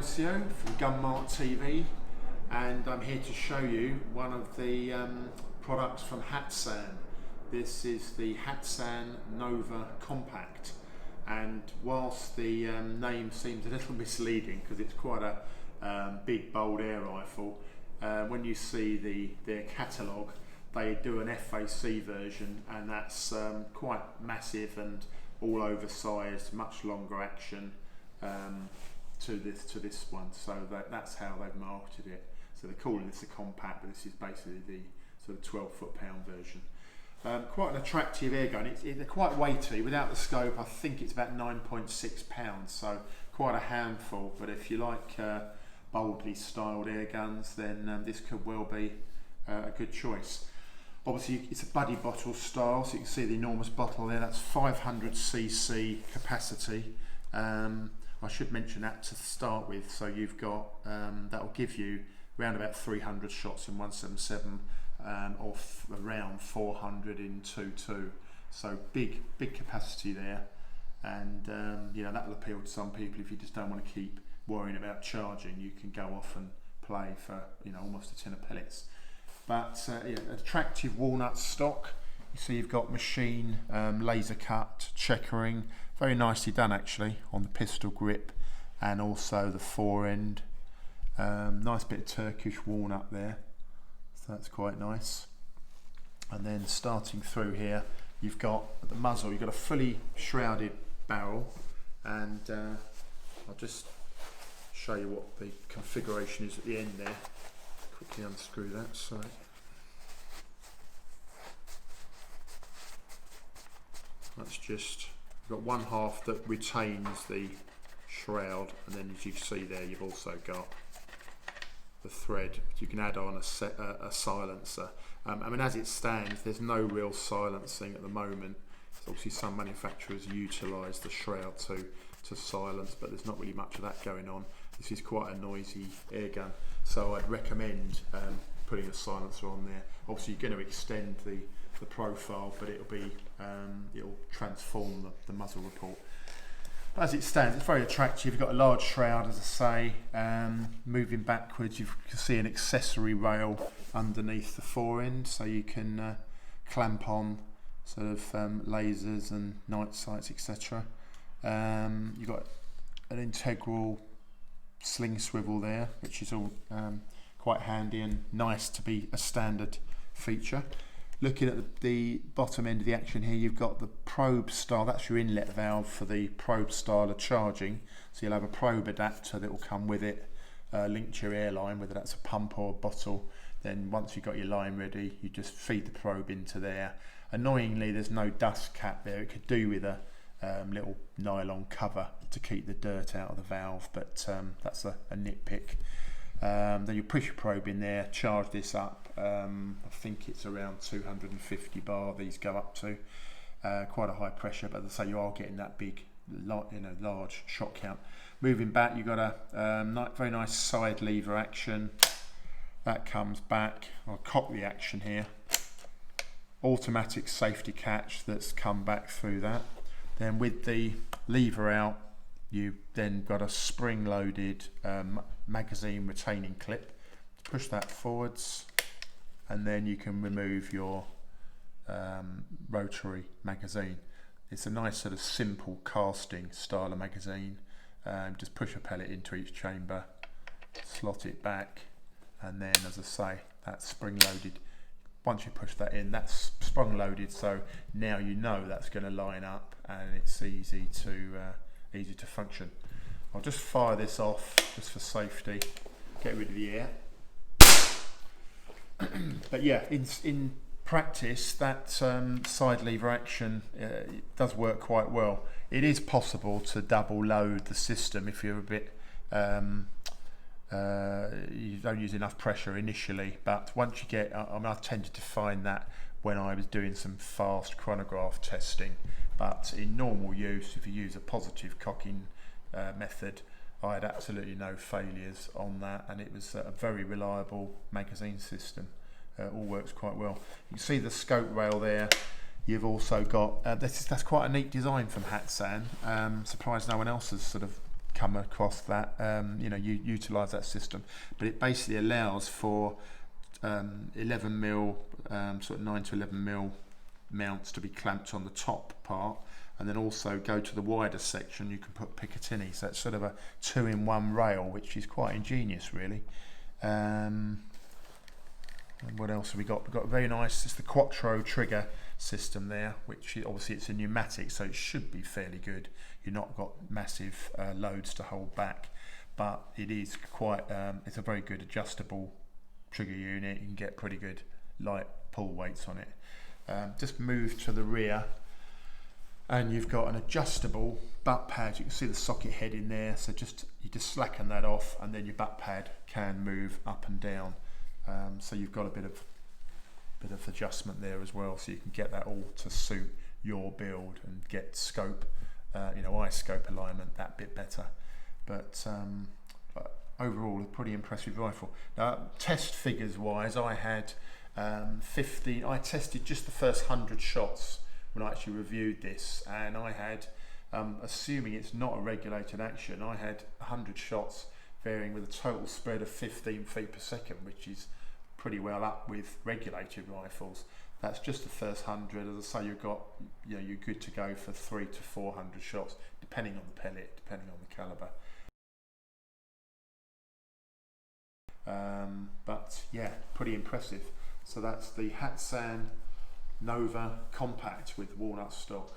Camoccio from Mart TV, and I'm here to show you one of the products from Hatsan. This is the Hatsan Nova Compact, and whilst the name seems a little misleading because it's quite a big bold air rifle, when you see their catalogue, they do an FAC version, and that's quite massive and all oversized, much longer action to this one. So that's how they've marketed it. So they're calling this a compact, but this is basically the sort of 12 foot-pound version. Quite an attractive air gun. They're quite weighty. Without the scope, I think it's about 9.6 pounds, so quite a handful. But if you like boldly styled air guns, then this could well be a good choice. Obviously, it's a buddy bottle style, so you can see the enormous bottle there. That's 500cc capacity. I should mention that to start with. So you've got that will give you around about 300 shots in 177, or around 400 in 2.2. So big capacity there, and you know, that'll appeal to some people. If you just don't want to keep worrying about charging, you can go off and play for, you know, almost a tin of pellets. But yeah, attractive walnut stock. You see you've got machine laser cut checkering, very nicely done actually on the pistol grip and also the forend. Nice bit of Turkish walnut there, so that's quite nice. And then starting through here, you've got at the muzzle, you've got a fully shrouded barrel, and I'll just show you what the configuration is at the end there. Quickly unscrew that. So that's just, you've got one half that retains the shroud, and then as you see there, you've also got the thread. You can add on a silencer. I mean, as it stands, there's no real silencing at the moment. So obviously some manufacturers utilise the shroud to silence, but there's not really much of that going on. This is quite a noisy air gun, so I'd recommend putting a silencer on there. Obviously you're going to extend the profile, but it'll transform the muzzle report. But as it stands, it's very attractive. You've got a large shroud, as I say. Moving backwards, you can see an accessory rail underneath the forend, so you can clamp on sort of lasers and night sights, etc. You've got an integral sling swivel there, which is all quite handy and nice to be a standard feature. Looking at the bottom end of the action here, you've got the probe style. That's your inlet valve for the probe style of charging. So you'll have a probe adapter that will come with it, linked to your air line, whether that's a pump or a bottle. Then once you've got your line ready, you just feed the probe into there. Annoyingly, there's no dust cap there. It could do with a little nylon cover to keep the dirt out of the valve, but that's a nitpick. Then you push your probe in there, charge this up. I think it's around 250 bar these go up to. Quite a high pressure, but as I say, you are getting that big, large shot count. Moving back, you've got a very nice side lever action. That comes back. I'll cock the action here. Automatic safety catch that's come back through that. Then with the lever out, you've then got a spring-loaded magazine retaining clip. Push that forwards, and then you can remove your rotary magazine. It's a nice sort of simple casting style of magazine. Just push a pellet into each chamber, slot it back, and then, as I say, that's spring-loaded. Once you push that in, that's sprung-loaded, so now you know that's going to line up, and it's easy to function. I'll just fire this off just for safety, get rid of the air. But yeah, in practice, that side lever action does work quite well. It is possible to double load the system if you're a bit you don't use enough pressure initially, but once you get, I tended to find that when I was doing some fast chronograph testing, but in normal use, if you use a positive cocking method, I had absolutely no failures on that, and it was a very reliable magazine system. All works quite well. You can see the scope rail there. You've also got that's quite a neat design from Hatsan. Surprised no one else has sort of come across that, you utilise that system, but it basically allows for 11 mil, sort of 9 to 11 mil mounts to be clamped on the top part, and then also go to the wider section. You can put Picatinny, so it's sort of a 2-in-1 rail, which is quite ingenious, really. And what else have we got? We've got a very nice, it's the Quattro trigger system there, which obviously it's a pneumatic, so it should be fairly good. You've not got massive loads to hold back, but it is quite, it's a very good adjustable trigger unit. You can get pretty good light pull weights on it. Just move to the rear, and you've got an adjustable butt pad. You can see the socket head in there, so you just slacken that off, and then your butt pad can move up and down. So you've got a bit of adjustment there as well, so you can get that all to suit your build and get scope, eye scope alignment that bit better. But overall, a pretty impressive rifle. Now, test figures wise, I had 15. I tested just the first 100 shots when I actually reviewed this, and I had, assuming it's not a regulated action, I had 100 shots varying with a total spread of 15 feet per second, which is pretty well up with regulated rifles. That's just the first 100. As I say, you're good to go for 300 to 400 shots, depending on the pellet, depending on the caliber. But yeah, pretty impressive. So that's the Hatsan Nova Compact with walnut stock.